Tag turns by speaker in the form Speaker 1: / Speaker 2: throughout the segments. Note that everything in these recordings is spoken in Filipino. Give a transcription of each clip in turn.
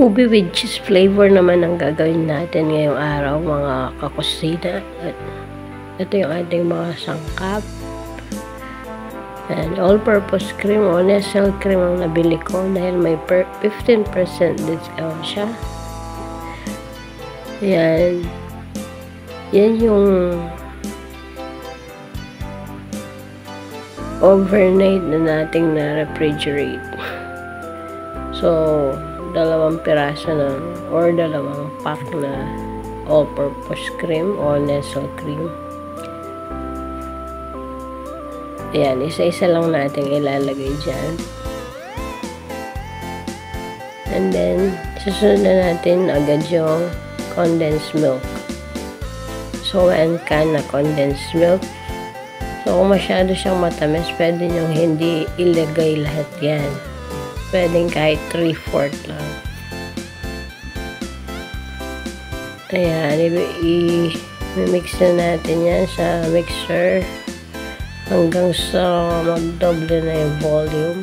Speaker 1: Ube with cheese flavor naman ang gagawin natin ngayong araw, mga kakusina. At ito yung ating mga sangkap. And all-purpose cream o Nestle cream ang nabili ko dahil may 15% discount siya. Yan. Yan yung overnight na nating na-refrigerate. So, dalawang piraso or dalawang pack na all-purpose cream o Nestle cream. Ayan, isa-isa lang natin ilalagay dyan. And then, susunod na natin agad yung condensed milk. So, 1 can na condensed milk. So, kung masyado siyang matamis, pwede nyo hindi ilagay lahat yan. Pwedeng kahit 3/4 lang. Ayan, i-mix na natin yan sa mixer hanggang sa magdoble na yung volume.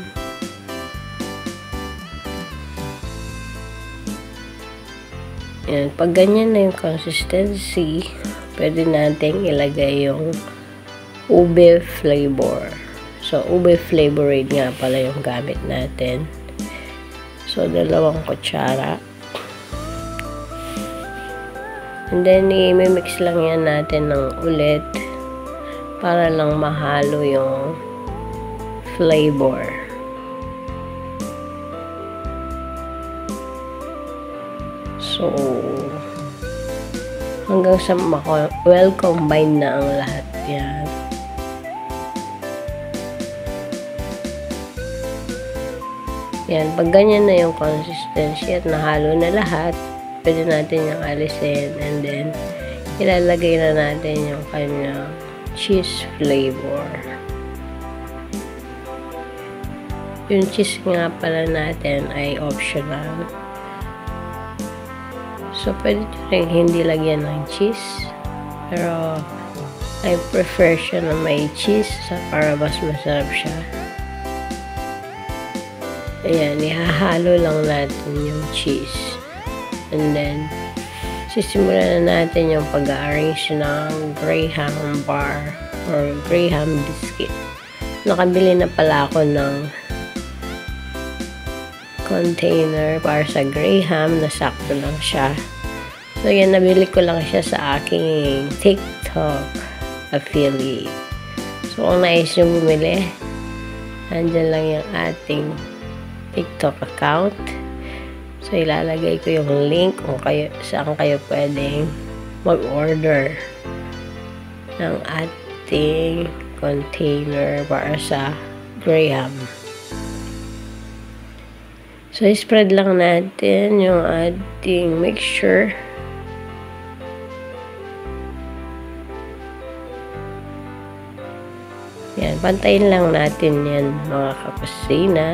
Speaker 1: Ayan, pag ganyan na yung consistency, pwede natin ilagay yung ube flavor. So, ube flavorade nga pala yung gamit natin. So, 2 kutsara. And then, i-mix lang yan natin ng ulit para lang mahalo yung flavor. So, hanggang sa well-combine na ang lahat yan. Yan, pag ganyan na yung consistency at nahalo na lahat, pwede natin yung alisin and then ilalagay na natin yung kanyang cheese flavor. Yung cheese nga pala natin ay optional. So, pwede rin hindi lagyan ng cheese. Pero, I prefer siya na may cheese para mas masarap siya. Ayan, ihahalo lang natin yung cheese. And then, sisimulan na natin yung pag-arrange ng Graham bar or Graham biscuit. Nakabili na pala ako ng container para sa Graham na sakto lang siya. So, yan, nabili ko lang siya sa aking TikTok affiliate. So, kung nais nyo bumili, nandyan lang yung ating TikTok account. So, ilalagay ko yung link kung saan kayo pwedeng mag-order ng ating container para sa Graham. So, spread lang natin yung ating mixture. Yan, pantayin lang natin yan, mga kakusina.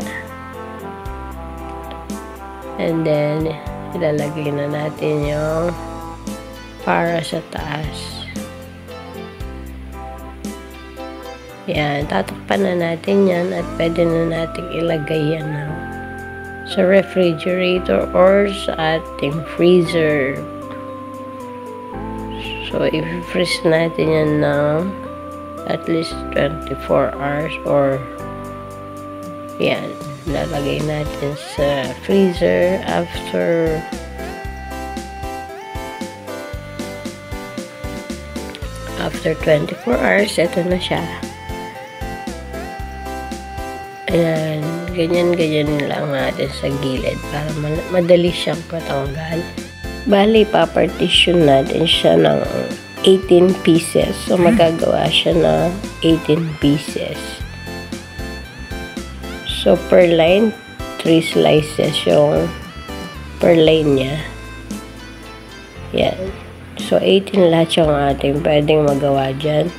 Speaker 1: And then, ilalagay na natin yung para sa taas. Yan, tatakpan na natin yan at pwede na natin ilagay yan sa refrigerator or sa ating freezer. So, i-freeze natin yan ng at least 24 hours or yan. Lalagay natin sa freezer after 24 hours. Ito na siya. Ayan, ganyan lang natin sa gilid para madali siyang matanggal. Bali, papartition natin siya ng 18 pieces. So, magagawa siya na 18 pieces. So, per line, 3 slices yung per line niya. Yan. So, 18 lahat yung ating pwedeng magawa dyan.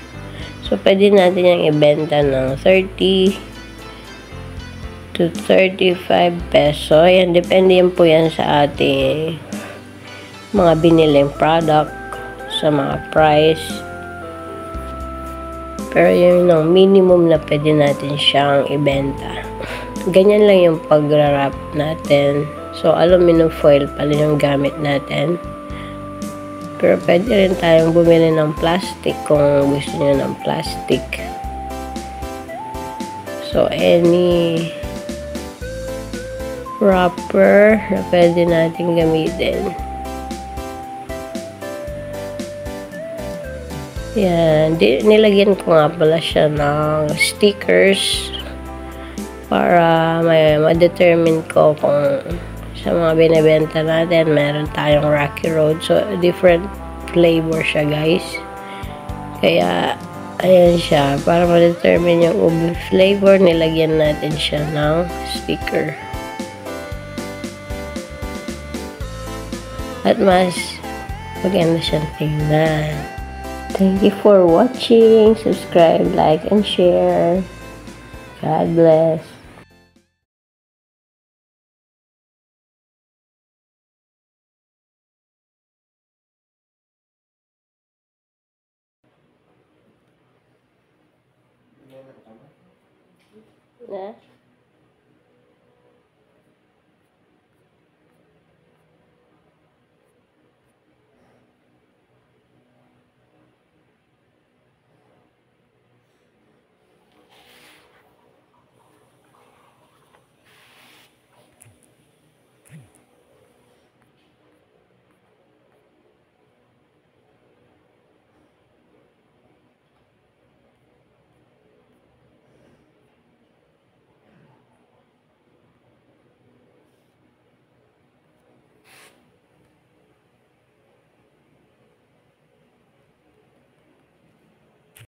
Speaker 1: So, pwede natin yung ibenta ng 30 to 35 peso. Yan, depende yan po yan sa ating mga biniling product, sa mga price. Pero yun ang minimum na pwede natin siyang ibenta. Ganyan lang yung pag-wrap natin So, aluminum foil pala yung gamit natin. Pero pwede rin tayong bumili ng plastic kung gusto nyo ng plastic. So, any wrapper na pwede natin gamitin. Yan. Nilagyan ko nga pala siya ng stickers para ma-determine ko kung sa mga binibenta natin, meron tayong Rocky Road. So, different flavor siya, guys. Kaya, ayan siya. Para ma-determine yung ube flavor, nilagyan natin siya ng sticker. At mas maganda siyang tingnan. Thank you for watching. Subscribe, like, and share. God bless. Yeah.